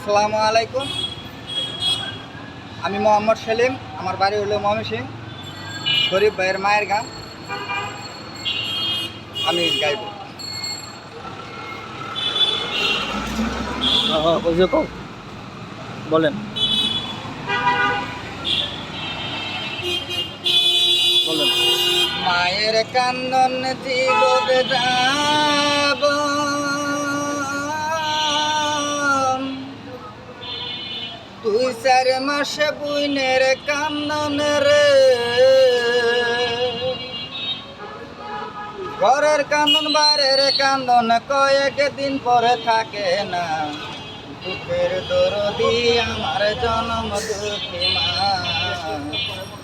আসসালামু আলাইকুম। আমি মোহাম্মদ সেলিম, আমার বাড়ি হলো ময়মনসিংহ। শরীফ ভাইয়ের মায়ের গান আমি গাইব। ওই যে কও, বলেন বলেন। মায়ের কান্দন জীবন যাব, দুই চার মাসে বুইনের কান্দন রে, ঘরের কান্দন বাইরের কান্দন কয়েক দিন পরে থাকে না। দুঃখের দরদি আমার জনম দুঃখী মা,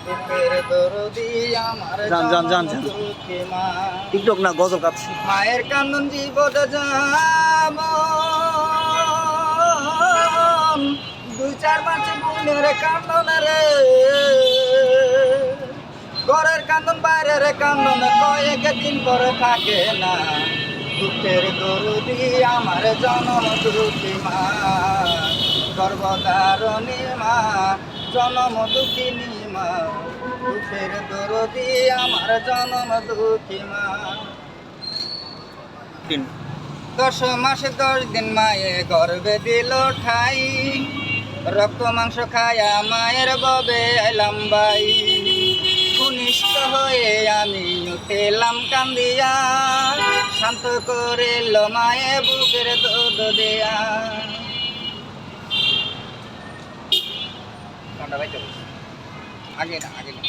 দুঃখের দরদি আমার যান, যান, যান, জনম যান। দুঃখী মা। টিকটক না, গজল গাচ্ছি। মায়ের কান্দন জীবন যাব, দুই চার মাসে বুনের কান্দন রে, ঘরের কান্দন বাইরের কান্দন কয়েক দিন পরে থাকে না। দুঃখের দরদি আমার জনম দুঃখী মা, গর্ভধারণী মা, জনম দুঃখিনী মা, দুঃখের দরদি আমার জনম দুঃখী মা। 10 মাসে 10 দিন মায়ে গর্ভে দিল ঠাই, রক্ত মাংস খায়া মায়ের ববে এলাম বাই। ঘনিষ্ঠ হয়ে আমি উঠেলাম কান্দিয়া, শান্ত করে মায়ে বুকের দুধ দেয়া। আগে না, আগে না।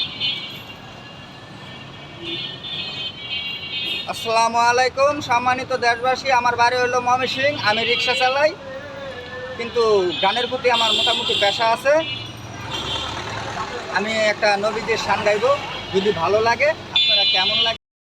আসসালামু আলাইকুম সম্মানিত দেশবাসী, আমার বাড়ি হলো ময়মনসিংহ। আমি রিক্সা চালাই, কিন্তু গানের প্রতি আমার মোটামুটি পেশা আছে। আমি একটা নবীদের শান গাইব, যদি ভালো লাগে। আপনারা কেমন লাগে?